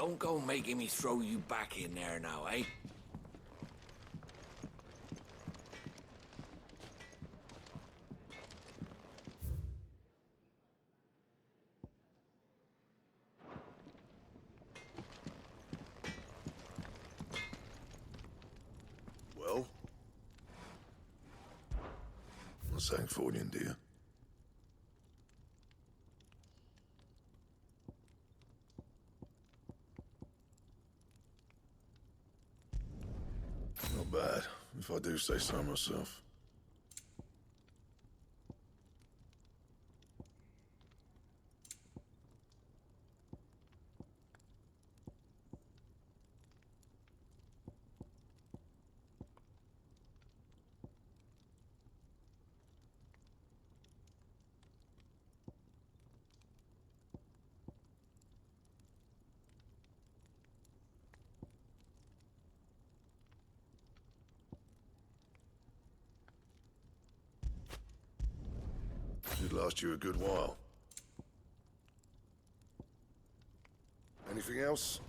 Don't go making me throw you back in there now, eh? Well? What's that for you, dear? Not bad, if I do say so myself. Should last you a good while. Anything else?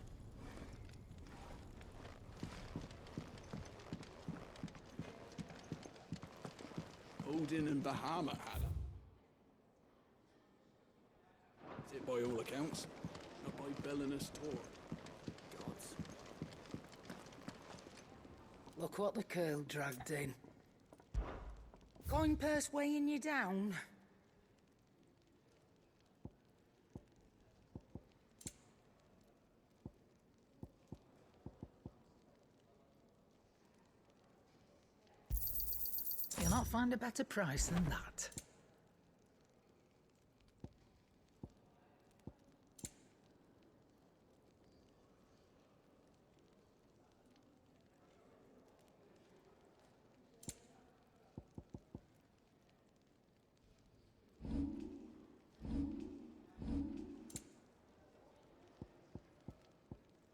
Odin and Bahama had her. Is it by all accounts? Not by Belinus Tor. Gods. Look what the curl dragged in. Coin purse weighing you down? You'll not find a better price than that.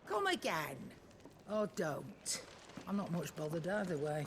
Come again. Or don't. I'm not much bothered either way.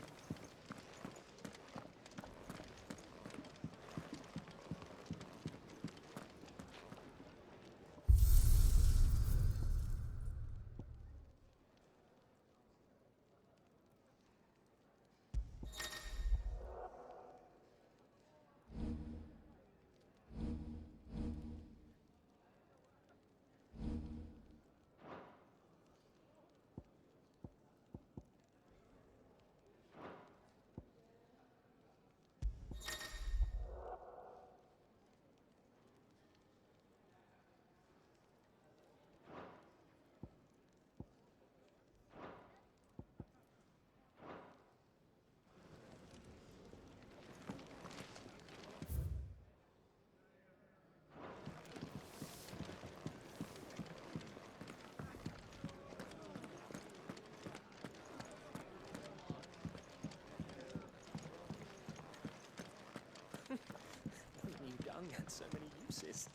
New dung had so many uses.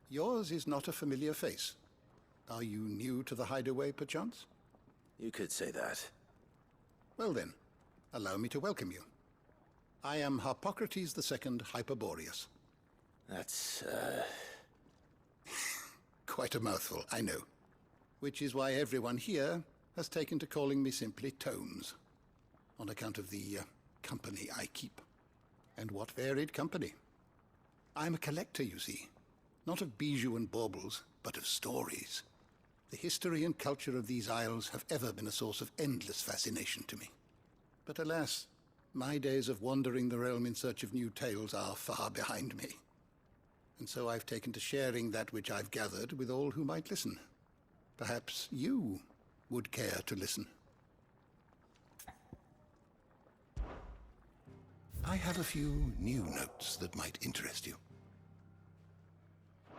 Yours is not a familiar face. Are you new to the hideaway, perchance? You could say that. Well then, allow me to welcome you. I am Harpocrates II Hyperboreus. That's, Quite a mouthful, I know. Which is why everyone here has taken to calling me simply Tomes, on account of the company I keep. And what varied company. I'm a collector, you see. Not of bijou and baubles, but of stories. The history and culture of these isles have ever been a source of endless fascination to me. But alas, my days of wandering the realm in search of new tales are far behind me. And so I've taken to sharing that which I've gathered with all who might listen. Perhaps you would care to listen. I have a few new notes that might interest you.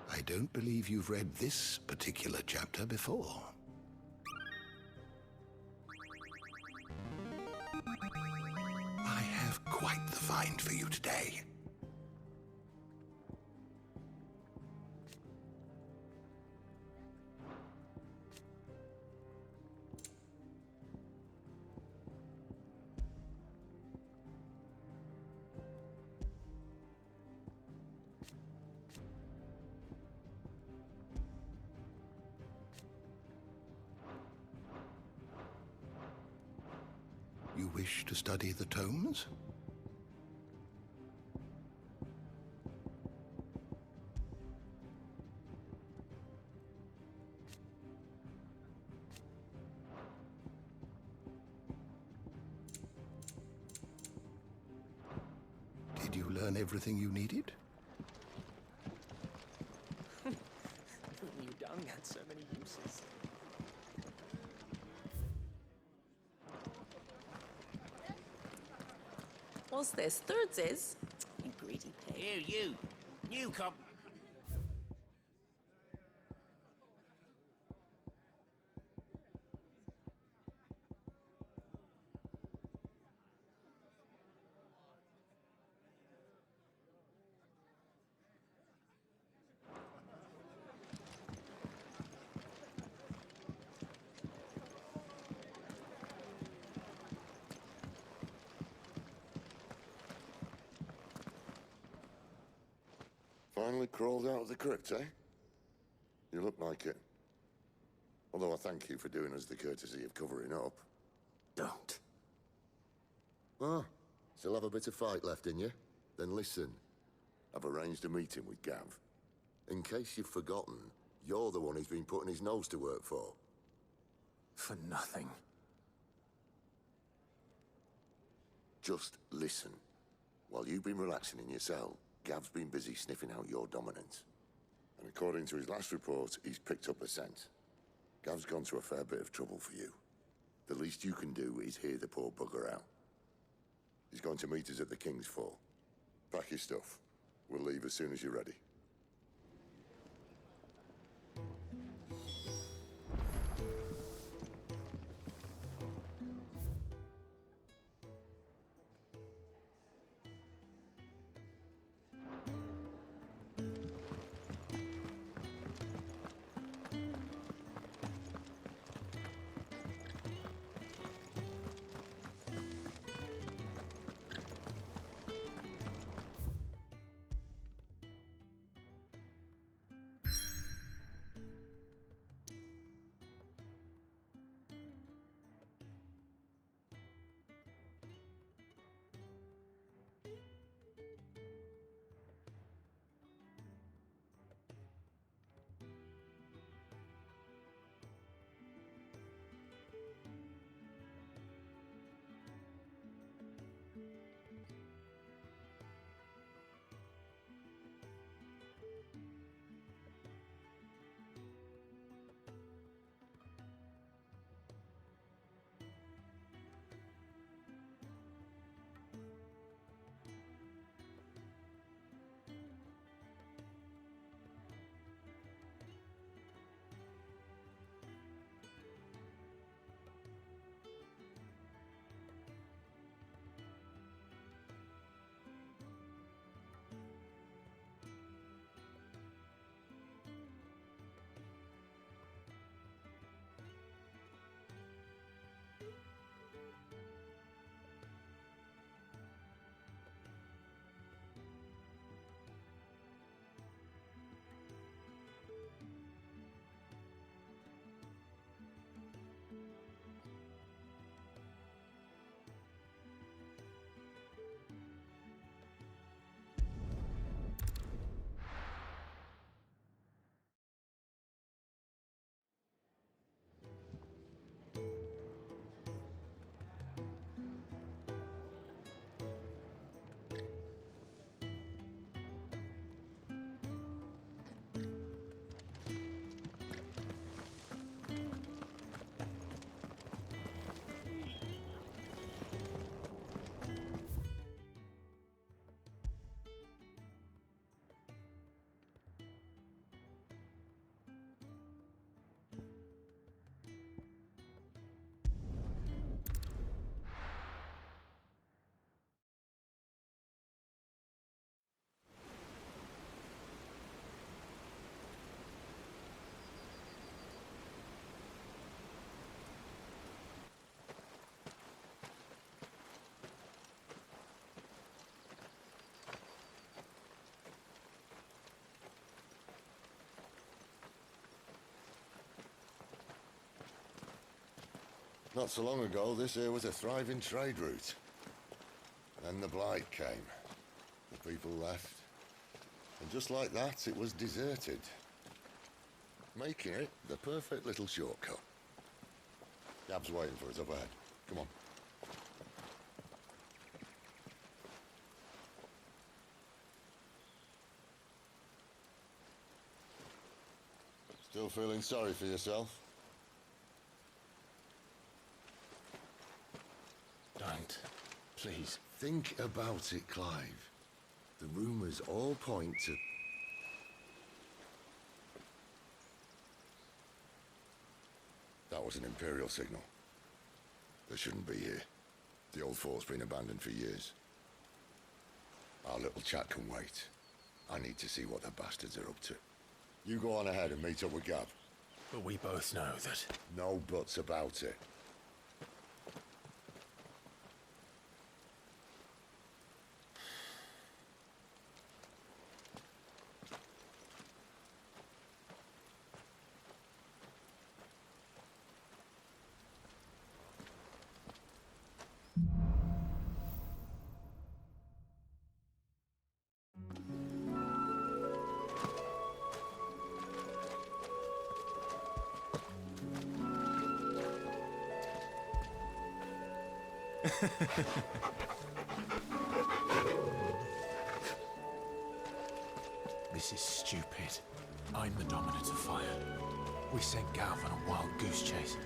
I don't believe you've read this particular chapter before. I have quite the find for you today. You wish to study the tomes? Did you learn everything you needed? New dung had so many uses. What's this? Thirds is? You greedy pig. Here, you. New cop. Finally crawled out of the crypt, eh? You look like it. Although I thank you for doing us the courtesy of covering up. Don't. Ah, still have a bit of fight left in you? Then listen. I've arranged a meeting with Gav. In case you've forgotten, you're the one he's been putting his nose to work for. For nothing. Just listen. While you've been relaxing in your cell, Gav's been busy sniffing out your dominance. And according to his last report, he's picked up a scent. Gav's gone to a fair bit of trouble for you. The least you can do is hear the poor bugger out. He's going to meet us at the King's Fall. Pack your stuff. We'll leave as soon as you're ready. Not so long ago, this here was a thriving trade route. Then the blight came. The people left. And just like that, it was deserted. Making it the perfect little shortcut. Gab's waiting for us up ahead. Come on. Still feeling sorry for yourself? Don't. Please. Think about it, Clive. The rumours all point to... That was an Imperial signal. They shouldn't be here. The old fort's been abandoned for years. Our little chat can wait. I need to see what the bastards are up to. You go on ahead and meet up with Gab. But we both know that... No buts about it. This is stupid. I'm the dominant of fire. We sent Gav on a wild goose chase.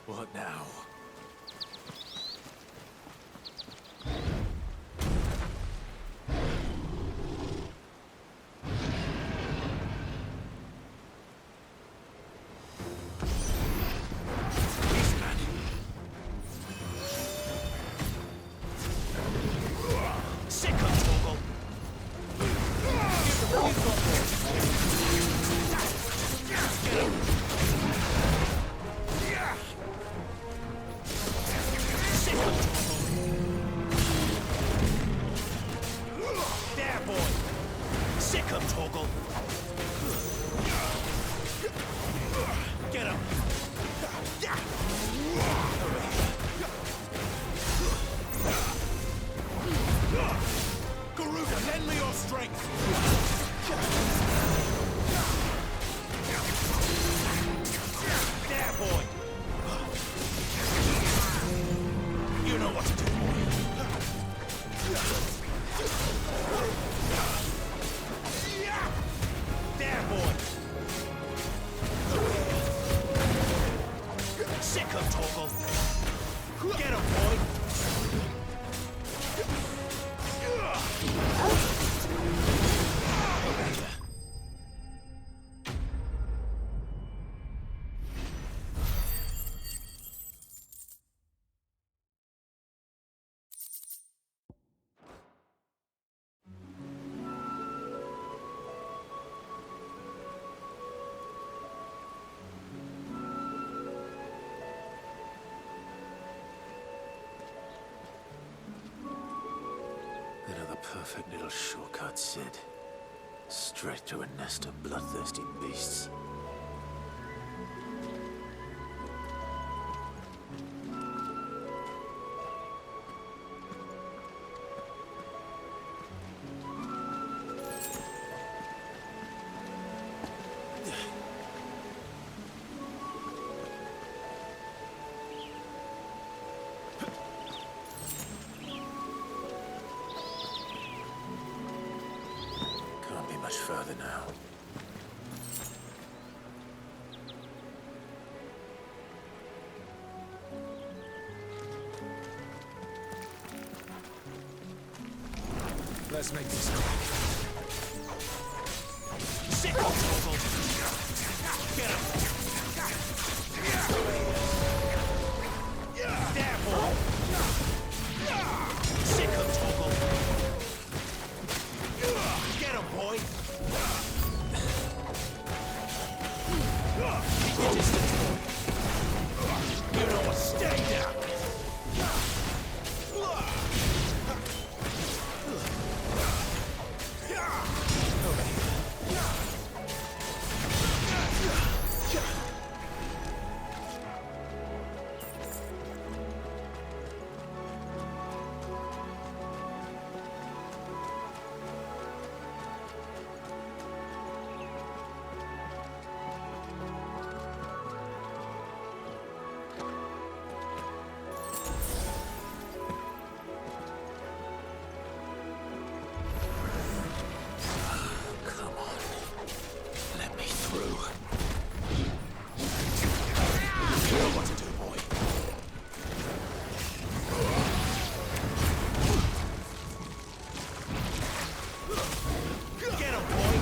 What now? perfect little shortcut, Sid. Straight to a nest of bloodthirsty beasts. Can't be much further now. Let's make this quick. Sick of Toggle! Get him! There, boy! Sick of Toggle! Get him, boy! Keep your distance, boy! You know what? Stay down! Come on. Let me through. You know what to do, boy. Get him, boy!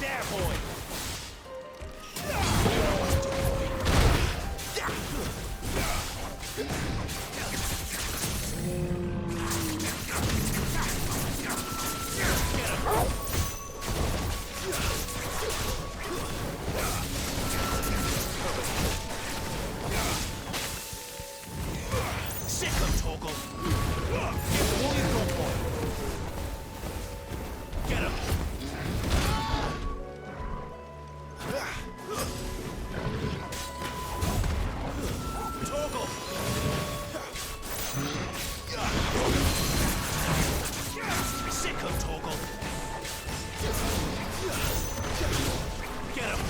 There, boy! You know what to do, Sick of Toggle! What you got, boy? Get him! Toggle! Sick of Toggle! Get him!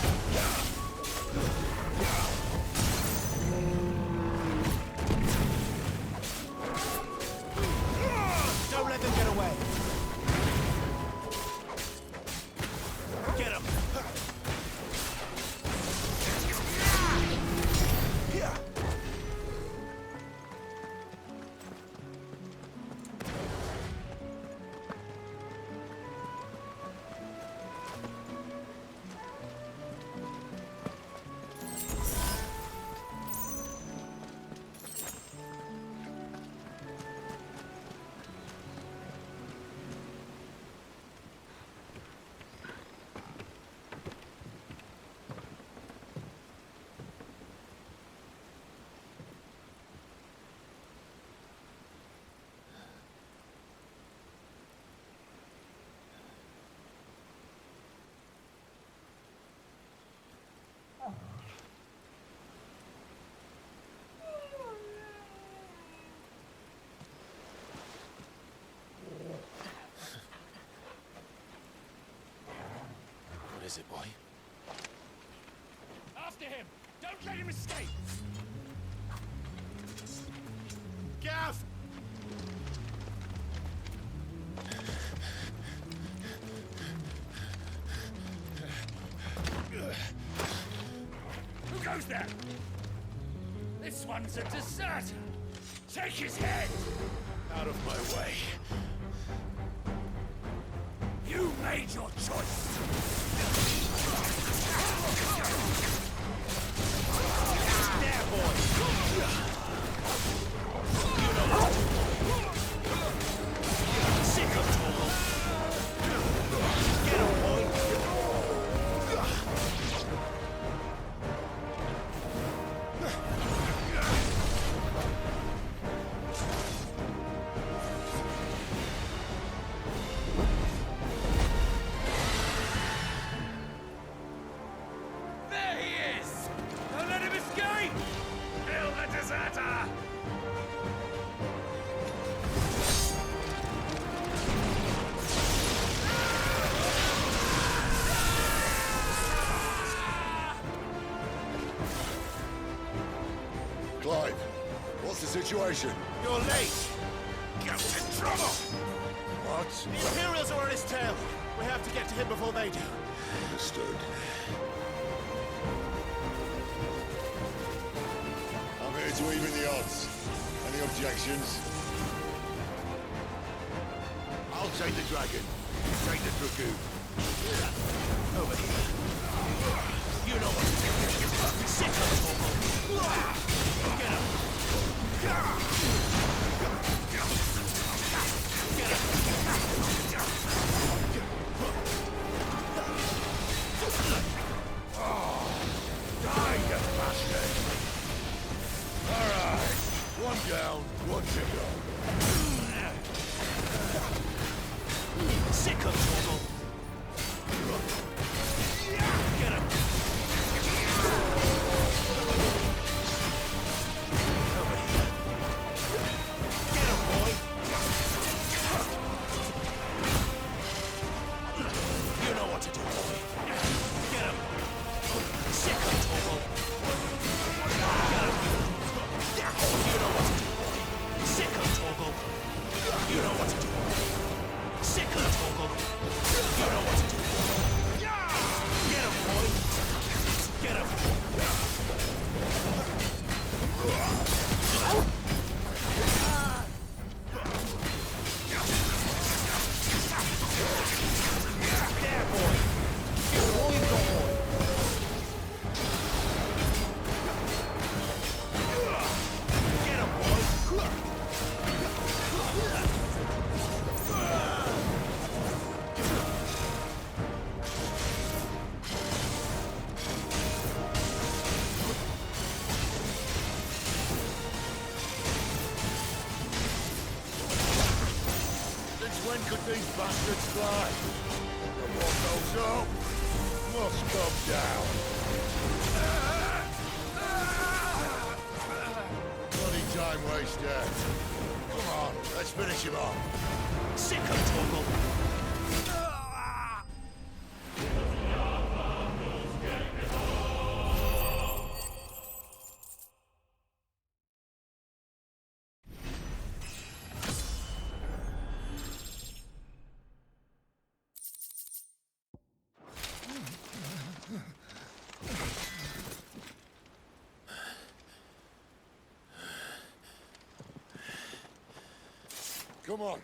Don't let them get away! Get him! What is it, boy? After him! Don't let him escape! Gav! Who goes there? This one's a deserter! Take his head! Out of my way. You made your choice! There, boy! You know what to do. Sick of Toggle! Get him, boy! Clive, what's the situation? You're late! Gaff's in trouble! What? The Imperials are on his tail! We have to get to him before they do. Understood. I'm here to even the odds. Any objections? I'll take the dragon. You take the dragoon. Over here. You know what to do. Sit on Torgal. Get him. Get him. Die, you bastard! Alright. One down, one to go. Sick of Torgal. Get him. Over here. Get him, boy. You know what to do, boy. Get him. Sick of Torgal. Get him. You know what to do, boy. Sick of Torgal. You know what to do. Sick of Torgal. You know what to do. Get him, boy. Get him. There, boy. Good boy, good boy. Get him, boy. Since when could these bastards fly? And what goes up must come down. Bloody time waster. Come on, let's finish him off. Sick of Torgal. Come on.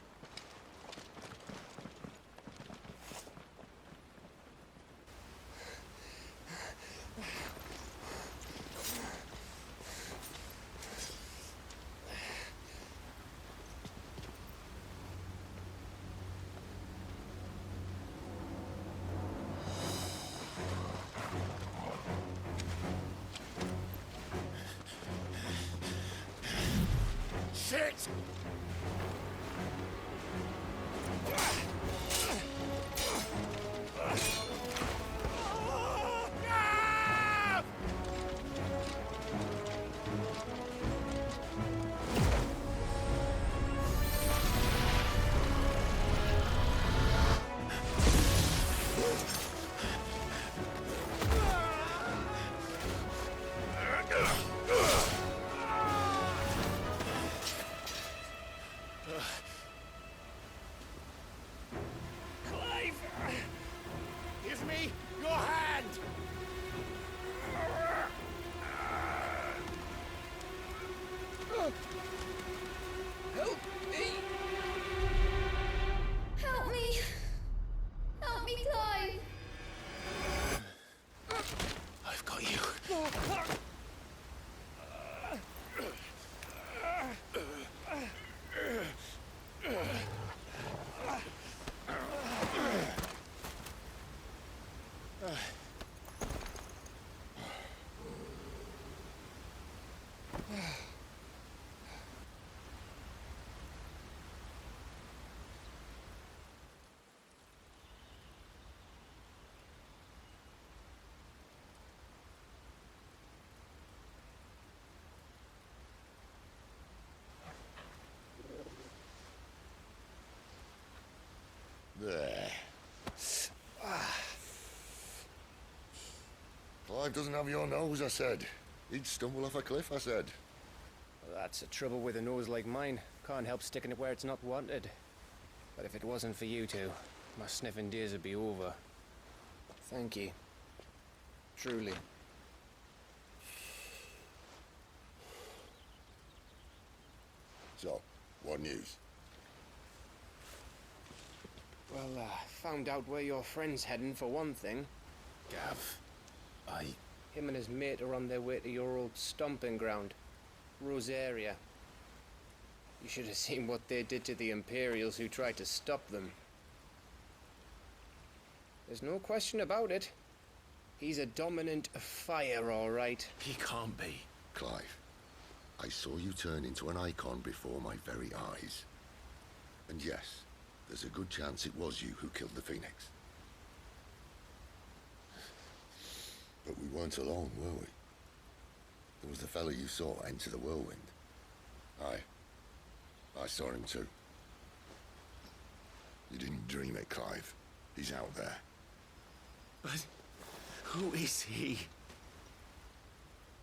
Shit! Clive! Give me your hand! Help me! Help me! Help me, Clive! I've got you. There. Clive doesn't have your nose, I said. He'd stumble off a cliff, I said. That's the trouble with a nose like mine. Can't help sticking it where it's not wanted. But if it wasn't for you two, my sniffing days would be over. Thank you. Truly. So, what news? Well, found out where your friend's heading for one thing. Gav, Him and his mate are on their way to your old stomping ground, Rosaria. You should have seen what they did to the Imperials who tried to stop them. There's no question about it. He's a dominant fire, all right. he can't be. Clive, I saw you turn into an icon before my very eyes. And yes, there's a good chance it was you who killed the Phoenix. But we weren't alone, were we? There was the fellow you saw enter the whirlwind. I saw him too. You didn't dream it, Clive. He's out there. But who is he?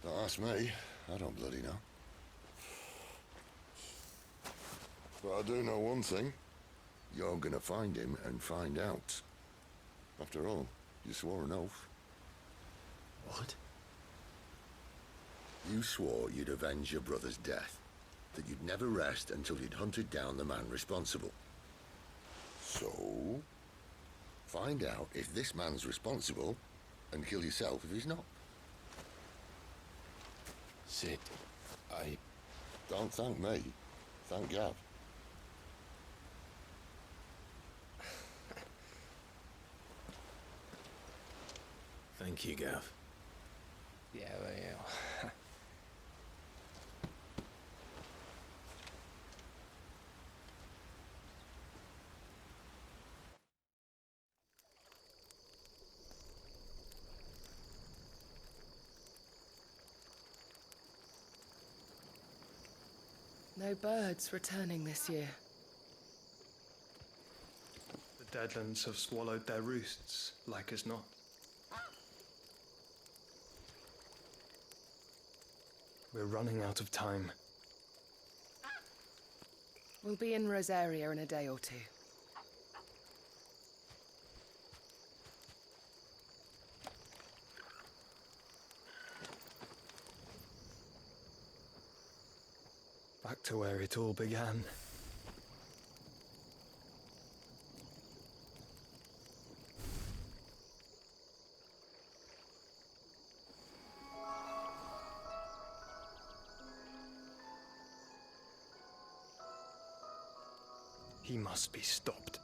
Don't ask me. I don't bloody know. But I do know one thing. You're gonna find him and find out. After all, you swore an oath. What? You swore you'd avenge your brother's death. That you'd never rest until you'd hunted down the man responsible. So, find out if this man's responsible and kill yourself if he's not. Sid, Don't thank me. Thank Gav. Thank you, Gav. Yeah, well, yeah. No birds returning this year. The Deadlands have swallowed their roosts, like as not. We're running out of time. We'll be in Rosaria in a day or two. Back to where it all began. He must be stopped.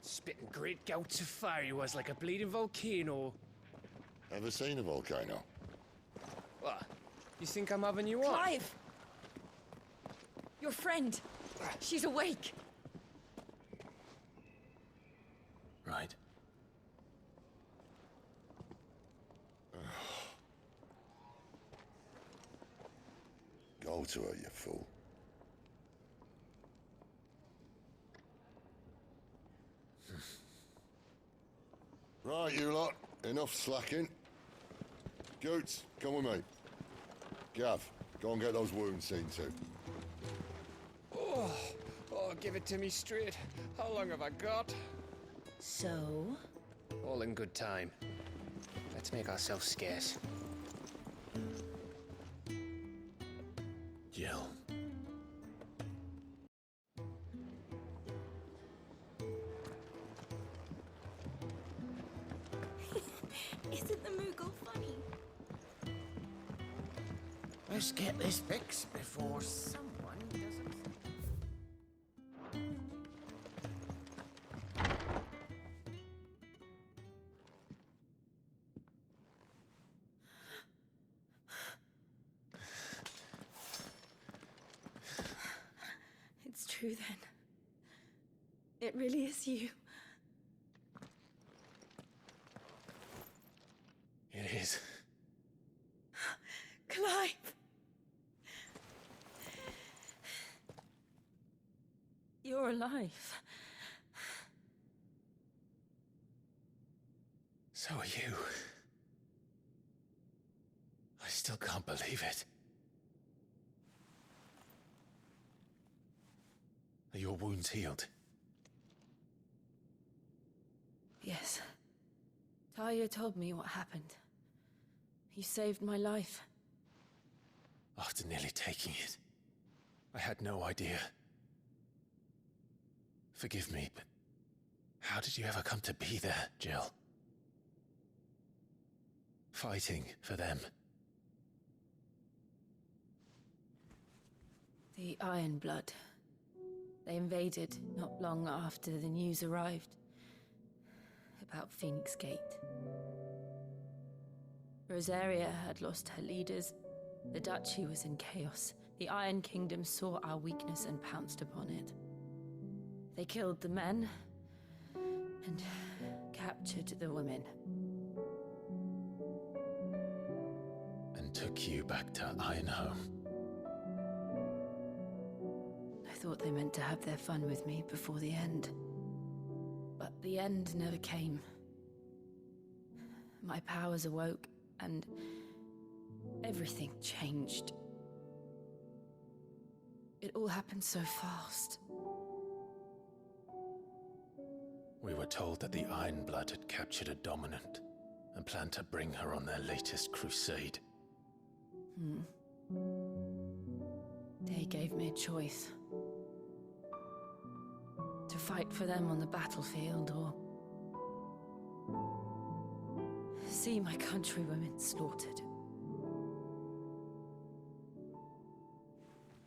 Spitting great gouts of fire he was, like a bleeding volcano. Ever seen a volcano? What? You think I'm having you on? Clive! Your friend. She's awake. Right. Go to her, you fool. Right, you lot. Enough slacking. Goots, come with me. Gav, go and get those wounds seen to. Oh, give it to me straight. How long have I got? So? All in good time. Let's make ourselves scarce. Jill. Isn't the Moogle funny? Let's get this fixed before someone doesn't. It's true. true then. It really is you. It is. Clive! You're alive. So are you. I still can't believe it. Are your wounds healed? Yes. Talia told me what happened. You saved my life. After nearly taking it, I had no idea. Forgive me, but how did you ever come to be there, Jill? Fighting for them. The Iron Blood. They invaded not long after the news arrived about Phoenix Gate. Rosaria had lost her leaders. The Duchy was in chaos. The Iron Kingdom saw our weakness and pounced upon it. They killed the men and captured the women. And took you back to Ironhome. I thought they meant to have their fun with me before the end. But the end never came. My powers awoke, and everything changed. It all happened so fast. We were told that the Iron Blood had captured a dominant and planned to bring her on their latest crusade. They gave me a choice. To fight for them on the battlefield, or see my countrywomen slaughtered.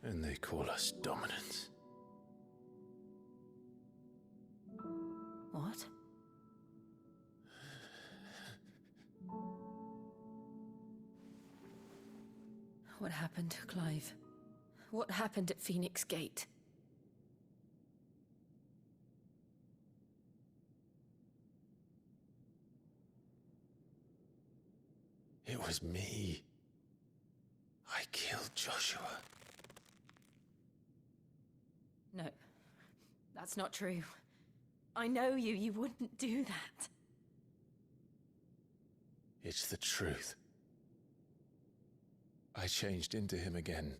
And they call us dominants. What? What happened, Clive? What happened at Phoenix Gate? It was me. I killed Joshua. No, that's not true. I know you. You wouldn't do that. It's the truth. I changed into him again,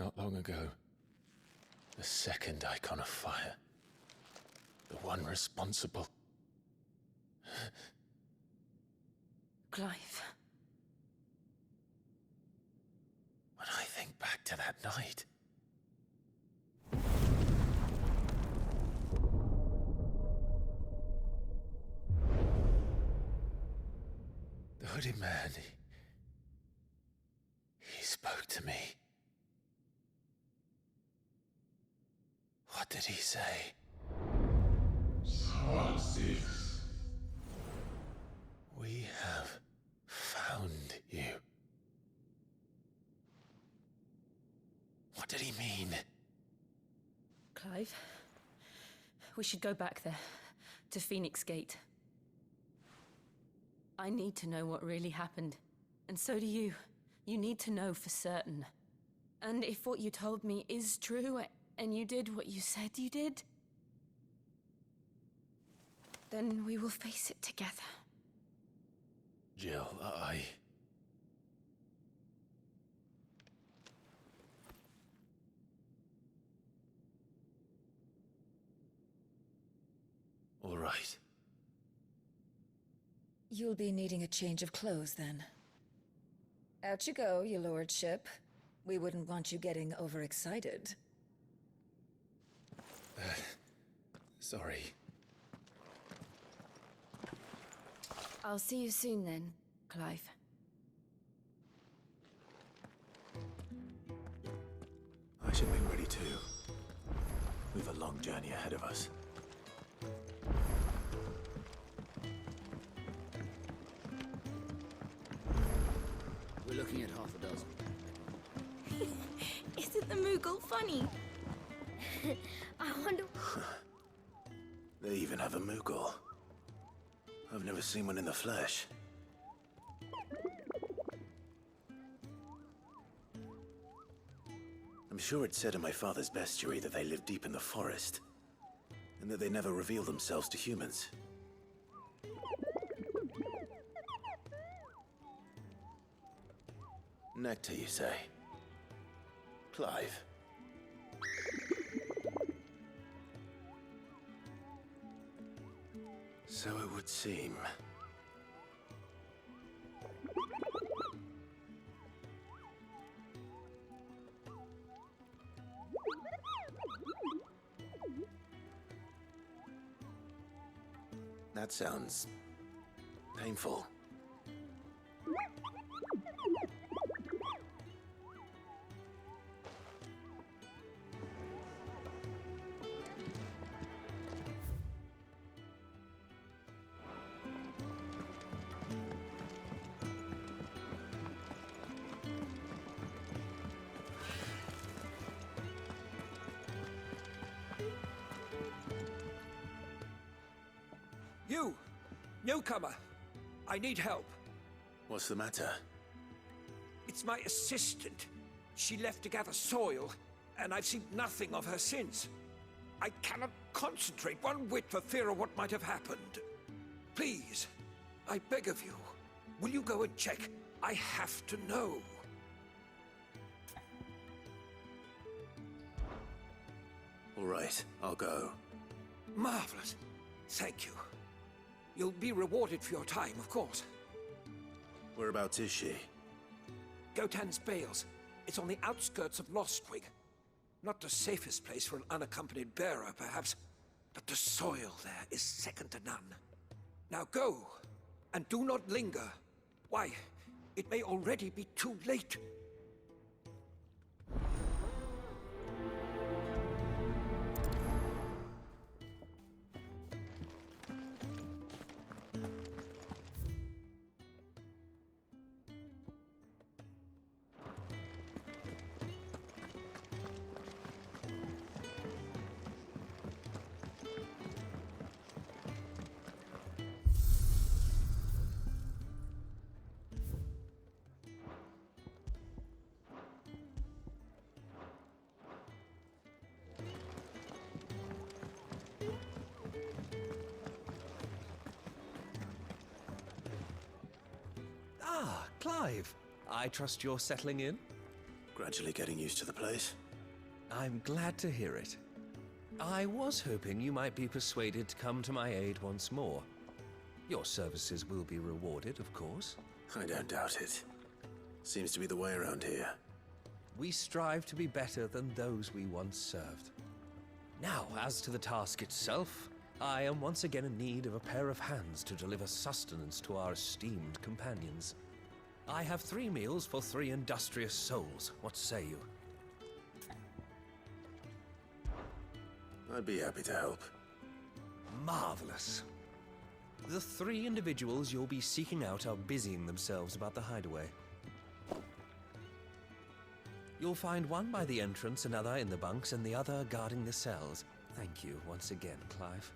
not long ago. The second icon of fire. The one responsible. Clive. When I think back to that night... The hooded man, he spoke to me. What did he say? We have found you. What did he mean? Clive, we should go back there, to Phoenix Gate. I need to know what really happened, and so do you. You need to know for certain. And if what you told me is true, and you did what you said you did, then we will face it together. Jill, All right. You'll be needing a change of clothes, then. Out you go, your lordship. We wouldn't want you getting overexcited. Sorry. I'll see you soon then, Clive. I should be ready too. We've a long journey ahead of us. We're looking at half a dozen. Isn't the Moogle funny? I wonder... They even have a Moogle. I've never seen one in the flesh. I'm sure it said in my father's bestiary that they live deep in the forest, and that they never reveal themselves to humans. Nectar, you say? Clive. So it would seem. That sounds painful. You! Newcomer! I need help. What's the matter? It's my assistant. She left to gather soil, and I've seen nothing of her since. I cannot concentrate one whit for fear of what might have happened. Please, I beg of you, will you go and check? I have to know. All right, I'll go. Marvelous. Thank you. You'll be rewarded for your time, of course. Whereabouts is she? Gotan's Bales. It's on the outskirts of Lostwig. Not the safest place for an unaccompanied bearer, perhaps, but the soil there is second to none. Now go, and do not linger. Why, it may already be too late. Ah, Clive. I trust you're settling in? Gradually getting used to the place. I'm glad to hear it. I was hoping you might be persuaded to come to my aid once more. Your services will be rewarded, of course. I don't doubt it. Seems to be the way around here. We strive to be better than those we once served. Now, as to the task itself, I am once again in need of a pair of hands to deliver sustenance to our esteemed companions. I have 3 meals for 3 industrious souls. What say you? I'd be happy to help. Marvelous. The 3 individuals you'll be seeking out are busying themselves about the hideaway. You'll find one by the entrance, another in the bunks, and the other guarding the cells. Thank you once again, Clive.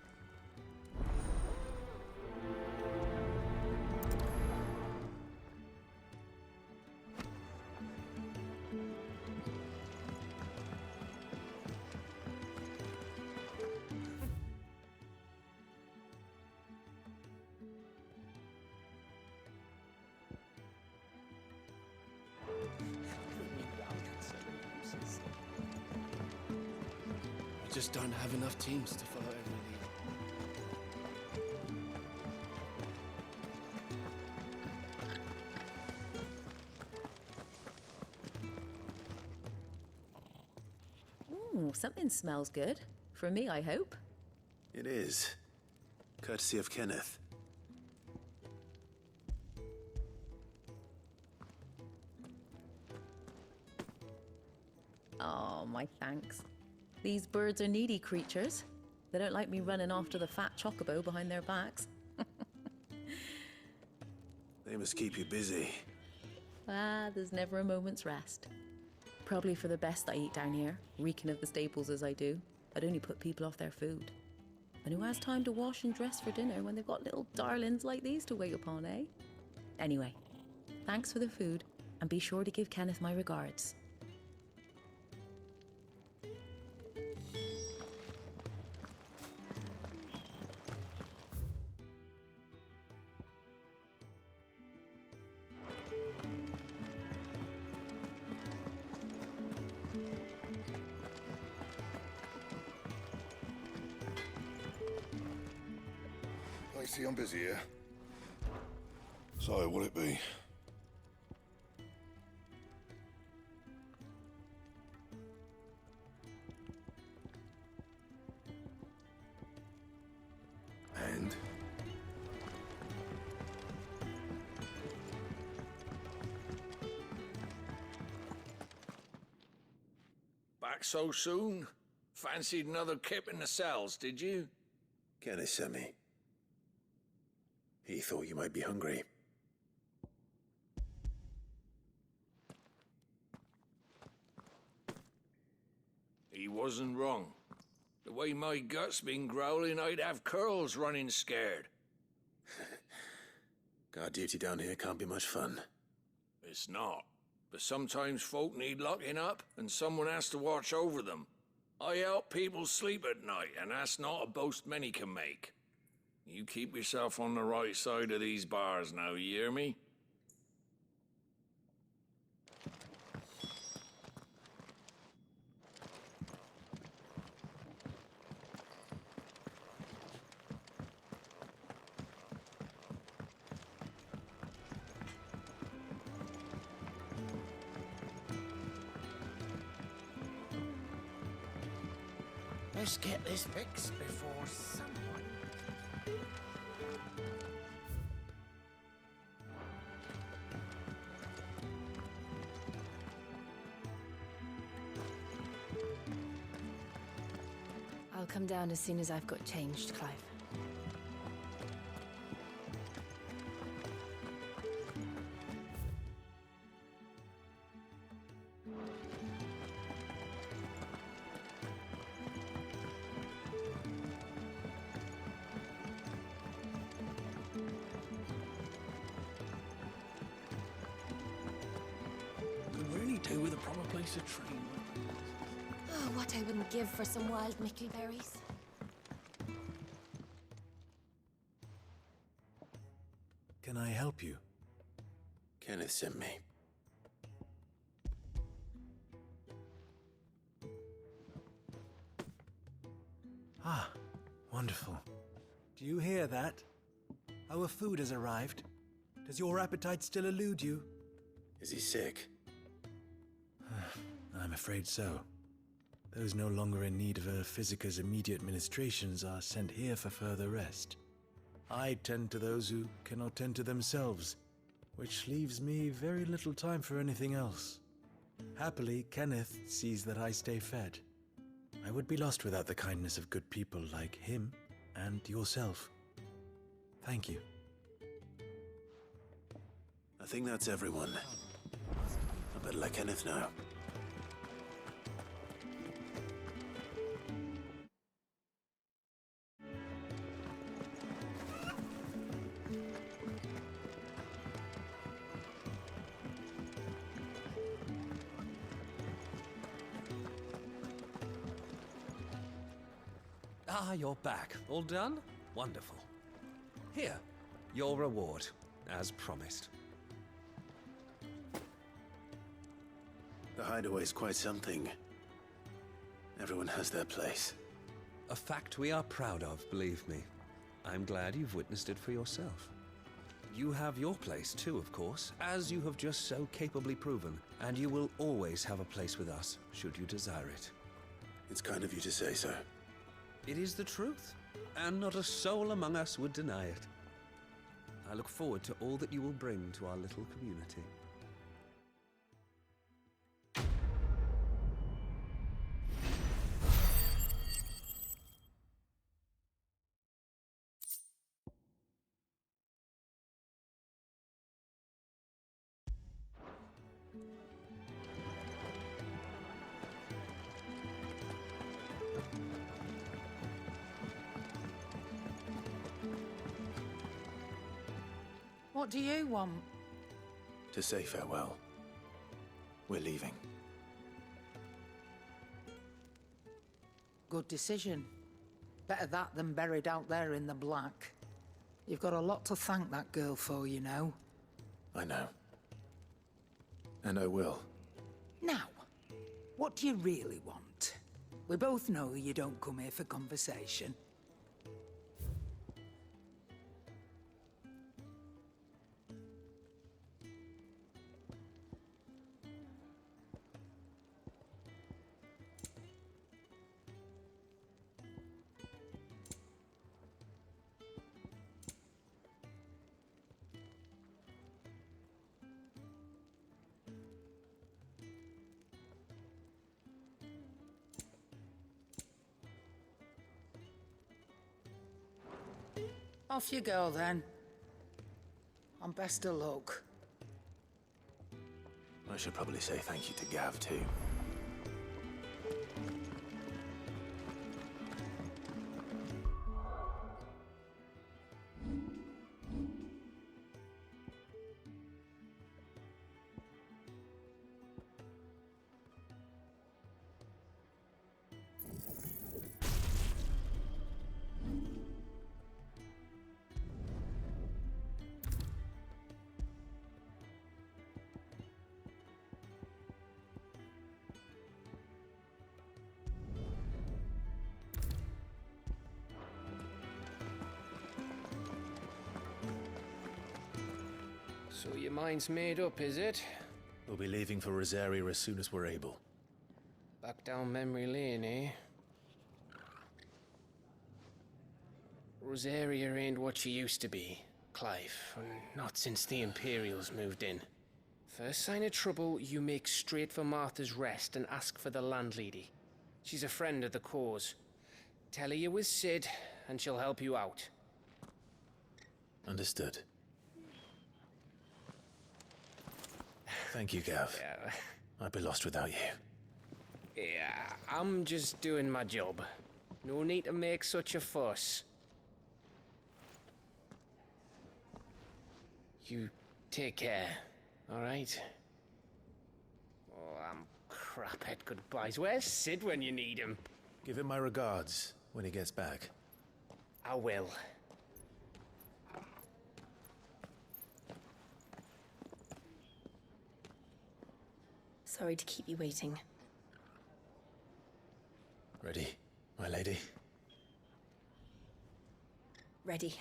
I just don't have enough teams to follow every lead. Ooh, something smells good. For me, I hope. It is. Courtesy of Kenneth. Oh, my thanks. These birds are needy creatures. They don't like me running after the fat chocobo behind their backs. They must keep you busy. Ah, there's never a moment's rest. Probably for the best I eat down here, reeking of the stables as I do. I'd only put people off their food. And who has time to wash and dress for dinner when they've got little darlings like these to wait upon, eh? Anyway, thanks for the food, and be sure to give Kenneth my regards. I see I'm busy here. So, what'll it be? And? Back so soon? Fancied another kip in the cells, did you? Kenneth sent me. He thought you might be hungry. He wasn't wrong. The way my gut's been growling, I'd have curls running scared. Guard duty down here can't be much fun. It's not. But sometimes folk need locking up, and someone has to watch over them. I help people sleep at night, and that's not a boast many can make. You keep yourself on the right side of these bars now, you hear me? Let's get this fixed before someone... I'll come down as soon as I've got changed, Clive. Could really do with a proper place to train. Oh, what I wouldn't give for some wild mickleberries. Can I help you? Kenneth sent me. Ah, wonderful. Do you hear that? Our food has arrived. Does your appetite still elude you? Is he sick? I'm afraid so. Those no longer in need of a Physica's immediate ministrations are sent here for further rest. I tend to those who cannot tend to themselves, which leaves me very little time for anything else. Happily, Kenneth sees that I stay fed. I would be lost without the kindness of good people like him and yourself. Thank you. I think that's everyone. I better let Kenneth know. Ah, you're back. All done? Wonderful. Here, your reward, as promised. The hideaway's quite something. Everyone has their place. A fact we are proud of, believe me. I'm glad you've witnessed it for yourself. You have your place too, of course, as you have just so capably proven, and you will always have a place with us, should you desire it. It's kind of you to say so. It is the truth, and not a soul among us would deny it. I look forward to all that you will bring to our little community. What do you want? To say farewell. We're leaving. Good decision. Better that than buried out there in the black. You've got a lot to thank that girl for, you know. I know. And I will. Now, what do you really want? We both know you don't come here for conversation. Off you go, then. And best of luck. I should probably say thank you to Gav, too. So your mind's made up, is it? We'll be leaving for Rosaria as soon as we're able. Back down memory lane, eh? Rosaria ain't what she used to be, Clive. Not since the Imperials moved in. First sign of trouble, you make straight for Martha's Rest and ask for the landlady. She's a friend of the cause. Tell her you're with Sid, and she'll help you out. Understood. Thank you, Gav. Yeah. I'd be lost without you. Yeah, I'm just doing my job. No need to make such a fuss. You take care, all right? Oh, I'm crap at goodbyes. Where's Sid when you need him? Give him my regards when he gets back. I will. Sorry to keep you waiting. Ready, my lady? Ready.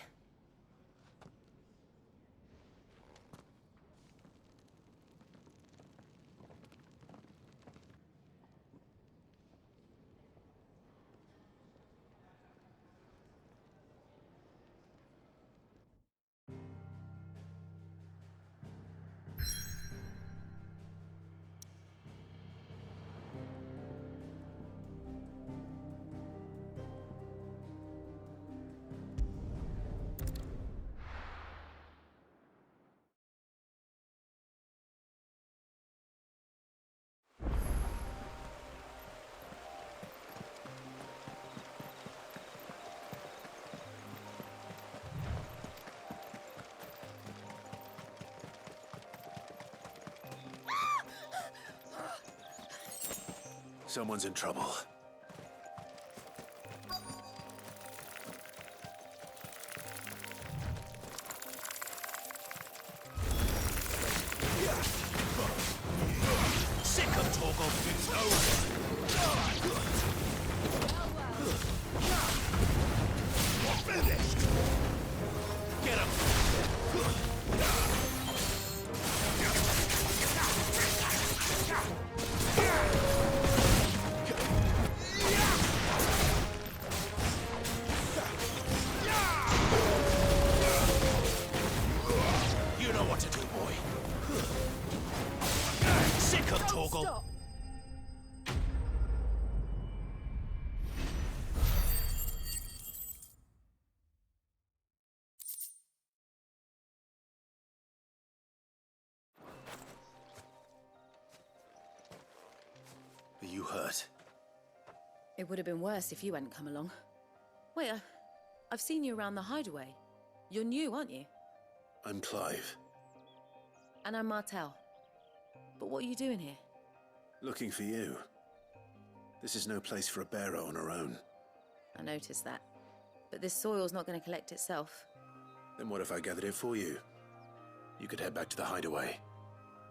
Someone's in trouble. Sick of Torgal. It's over. Finished. Get him. You know what to do, boy. Sick of Torgal. Stop. Are you hurt? It would have been worse if you hadn't come along. Wait, I've seen you around the hideaway. You're new, aren't you? I'm Clive. And I'm Martel. But what are you doing here? Looking for you. This is no place for a bearer on her own. I noticed that. But this soil's not going to collect itself. Then what if I gathered it for you? You could head back to the hideaway.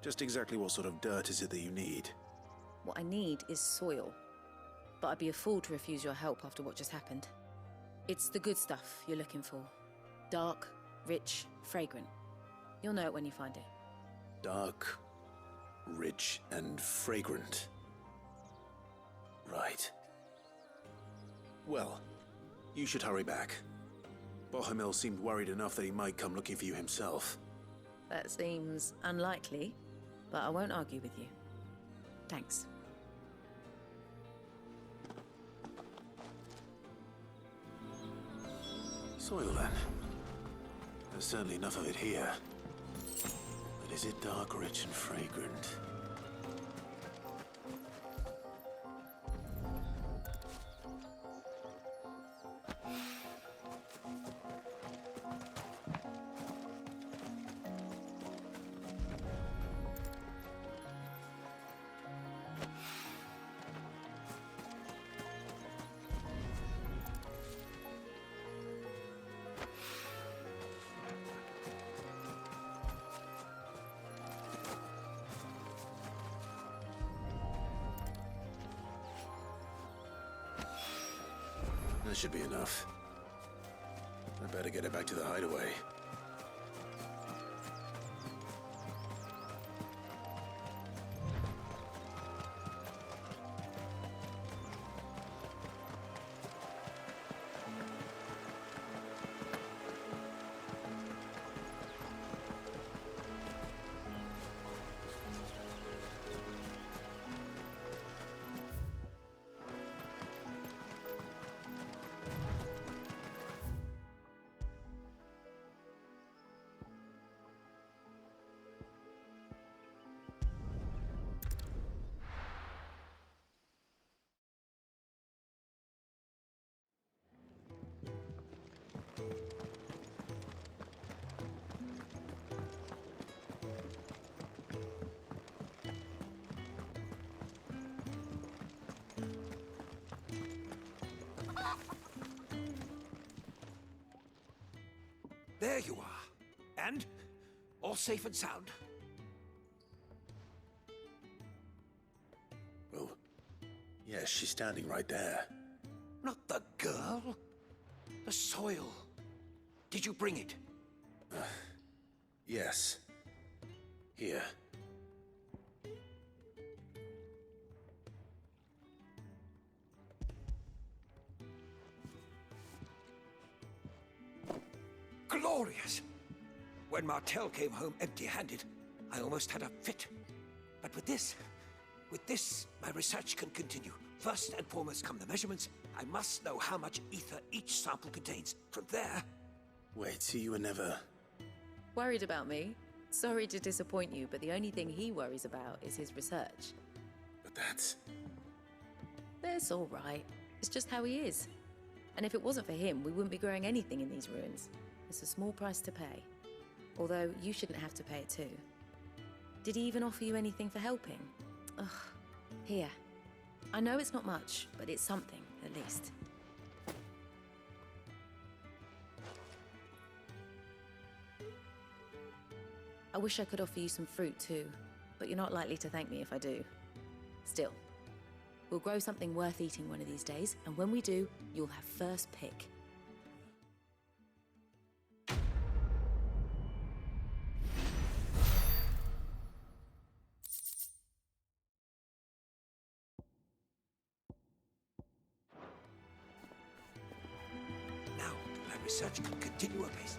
Just exactly what sort of dirt is it that you need? What I need is soil. But I'd be a fool to refuse your help after what just happened. It's the good stuff you're looking for. Dark, rich, fragrant. You'll know it when you find it. Dark, rich, and fragrant. Right. Well, you should hurry back. Bohemil seemed worried enough that he might come looking for you himself. That seems unlikely, but I won't argue with you. Thanks. Soil, then. There's certainly enough of it here. But is it dark, rich, and fragrant? That should be enough. I better get it back to the hideaway. There you are. And? All safe and sound? Well, yes, she's standing right there. Not the girl. The soil. Did you bring it? Yes. Here. Glorious! When Martel came home empty-handed, I almost had a fit. But with this, my research can continue. First and foremost come the measurements. I must know how much ether each sample contains. From there... Wait, so you were never... Worried about me? Sorry to disappoint you, but the only thing he worries about is his research. But that's... That's all right. It's just how he is. And if it wasn't for him, we wouldn't be growing anything in these ruins. It's a small price to pay. Although, you shouldn't have to pay it too. Did he even offer you anything for helping? Ugh. Here. I know it's not much, but it's something, at least. I wish I could offer you some fruit too, but you're not likely to thank me if I do. Still, we'll grow something worth eating one of these days, and when we do, you'll have first pick. Now, my research can continue apace.